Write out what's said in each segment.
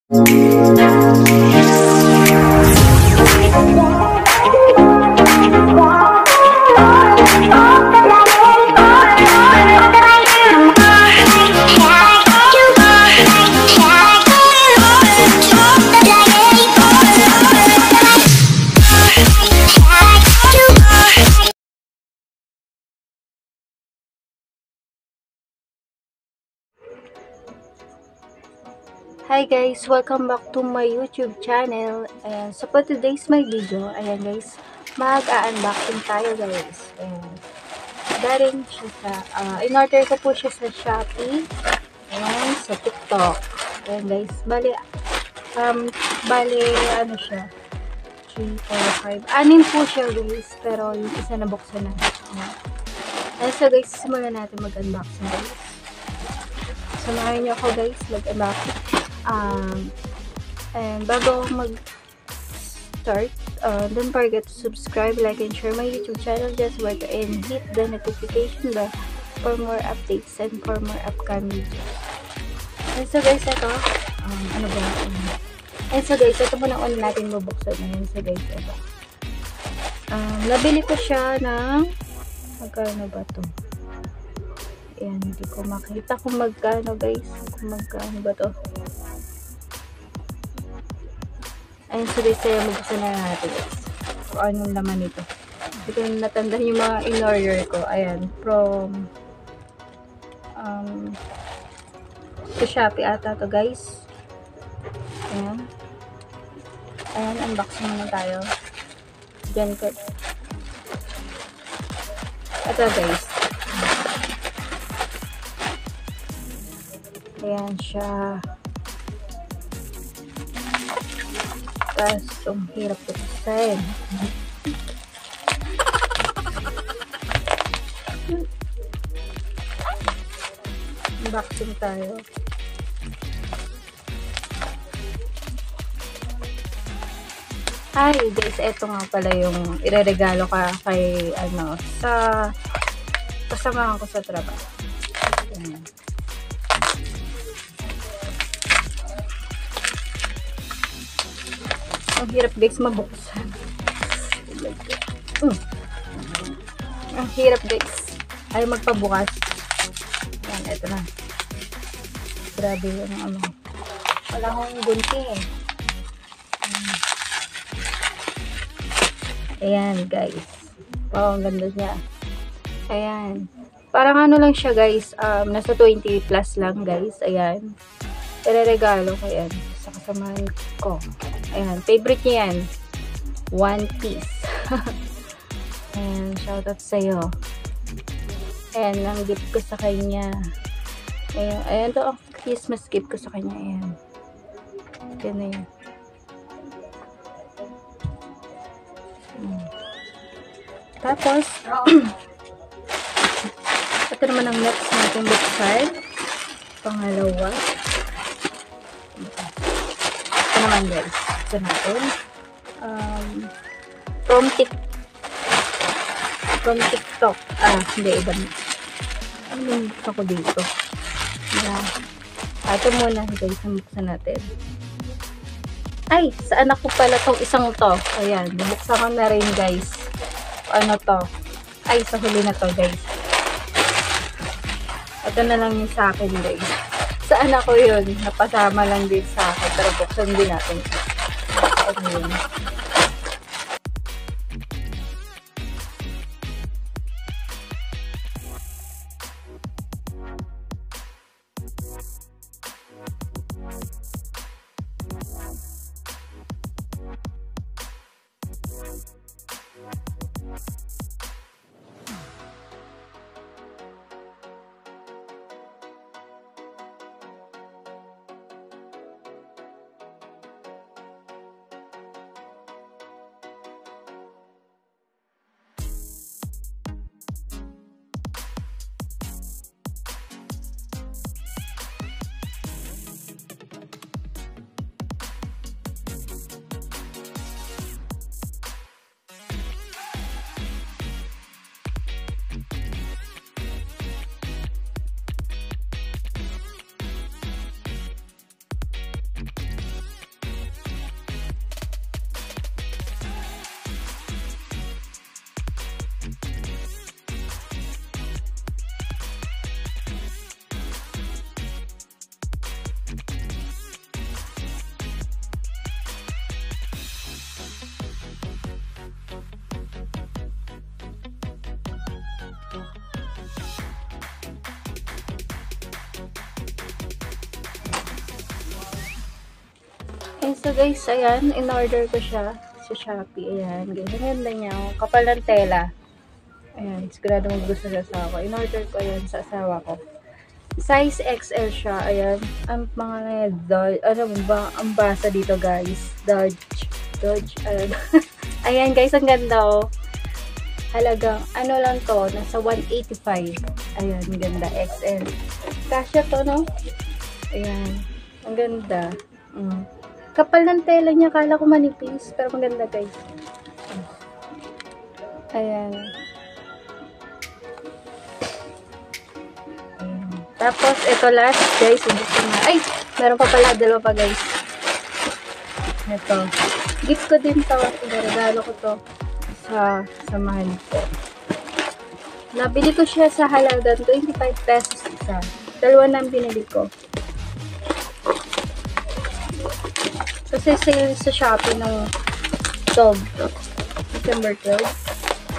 Hi guys! Welcome back to my YouTube channel. Ayan, so for today's my video, ayan guys, mag-unboxing tayo guys. Ayan, galing siya sa, in-order ko po siya sa Shopee, ayan, sa TikTok. Ayan guys, bali, ano siya, 3, 4, 5, anin po siya guys, pero yung isa nabuksan na. Ayan, so guys, simulan natin mag-unboxing guys. Samahan niyo ako guys, mag-unboxing. And bago mag-start, don't forget to subscribe, like, and share my YouTube channel. Just work and hit the notification bell for more updates and for more upcoming videos. And so guys, ito, ano ba? And so guys, ito muna ulit natin bubuksan ngayon. So guys, ito. Nabili ko siya ng, magkano ba to? Ayan, hindi ko makita kung magkano guys. Kung magkano ba to? Ayun, so guys, kaya magbuksan na natin guys. Kung anong laman nito. Hindi ko natandaan yung mga in-order ko. Ayan, from sa Shopee ata to guys. Ayan. Ayan, unboxing na tayo. Diyan ko. Ito guys. Ayan siya. Tapos, ang hirap ko kasi. Unboxing tayo. Hi guys, eto nga pala yung ireregalo ka kay, sa kasamahan ko sa trabaho. Ayan. Ang hirap guys mabuksan. Ang hirap guys. Ay magpabukas. Yan, eto na. Grabe yung ano. Wala akong gunting eh. Ayan guys. Wow, ang ganda niya. Ayan. Parang ano lang siya guys. Nasa 20 plus lang guys. Ayan. Ireregalo ko yan sa kasamahan ko. Ayan, favorite niya yan. One Piece. Ayan, shoutout sa'yo. Ayan, ang gift ko sa kanya. Ayan, ayan to ang Christmas gift ko sa kanya. Ayan. Ayan na yun. Tapos, ito naman ang next natin buksan. Pangalawa. Ito naman guys. Ito natin. From TikTok. Hindi. Iba na. Ano yung gusto ko dito? Ito muna guys. Buksan natin. Ay! Sa anak ko pala tong isang to. Ayan. Bubuksan ko na rin guys. Ano to? Ay, sa huli na to guys. Ito na lang yung sa akin guys. Sa anak ko yun. Napasama lang din sa akin. Pero buksan din natin. Ano yun? So guys, ayan, in-order ko siya sa Shopee. Ayan, guys, ang ganda niya. Kapal ng tela. Ayan, sigurado gusto sa asawa ko. In-order ko yan sa asawa ko. Size XL siya. Ayan, ang mga ano ba, ang basa dito guys. Dodge, ayan. Ayan guys, ang ganda oh. Halagang, ano lang to, nasa 185. Ayan, ganda, XL. Kasya to, no? Ayan, ang ganda. Kapal ng tela niya, kala ko manipis, pero maganda guys. Ayan. Tapos, ito last, guys. Ay, meron pa pala, dalawa pa, guys. Ito. Gift ko din to. Regalo ko to sa mahal ko. Nabili ko siya sa halagang 25 pesos isa. Dalawa na ang binili ko. Kasi sale sa Shopee ng 12. December 12.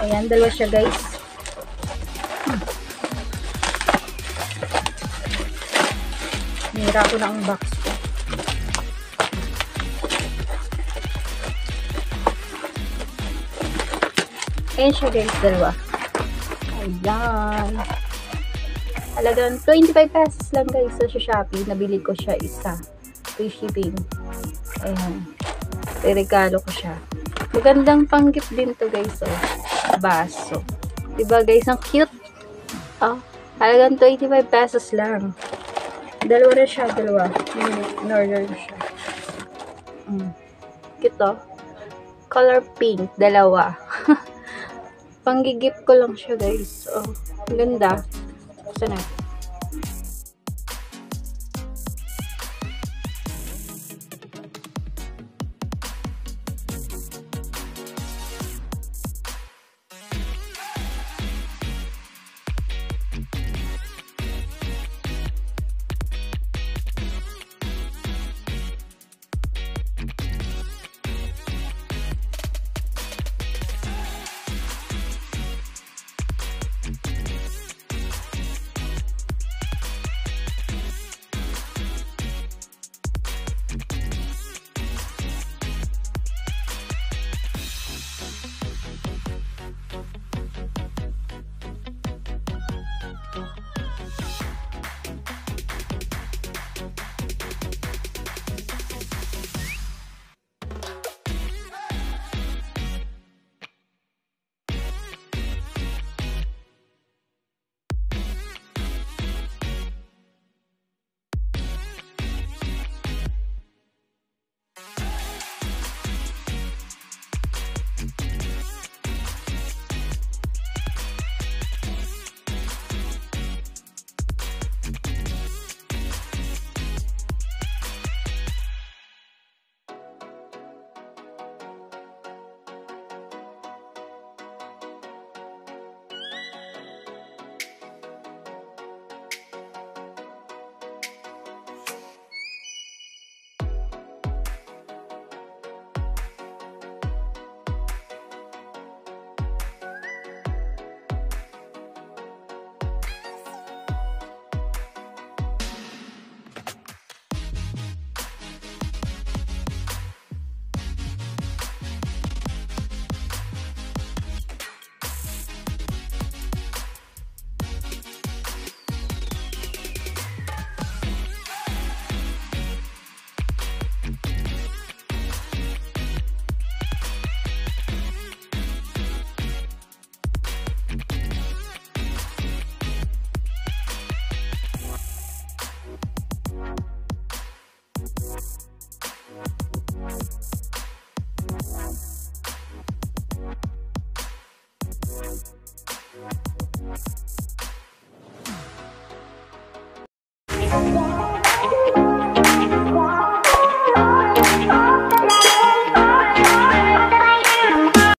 Ayan, dalawa siya, guys. Nira ko na ang box ko. Ayan siya guys, dalawa. Ayan. Halagang 25 pesos lang guys sa Shopee. Nabili ko siya isa. Free shipping. Ayan. Regalo ko siya. Magandang pang-gift din to guys. Oh. Baso. Diba guys, ang cute. Oh, halagang 25 pesos lang. Dalawa na siya, dalawa. In-order siya. Cute oh. Color pink, dalawa. Panggigip ko lang siya guys. Oh, ganda. Sana.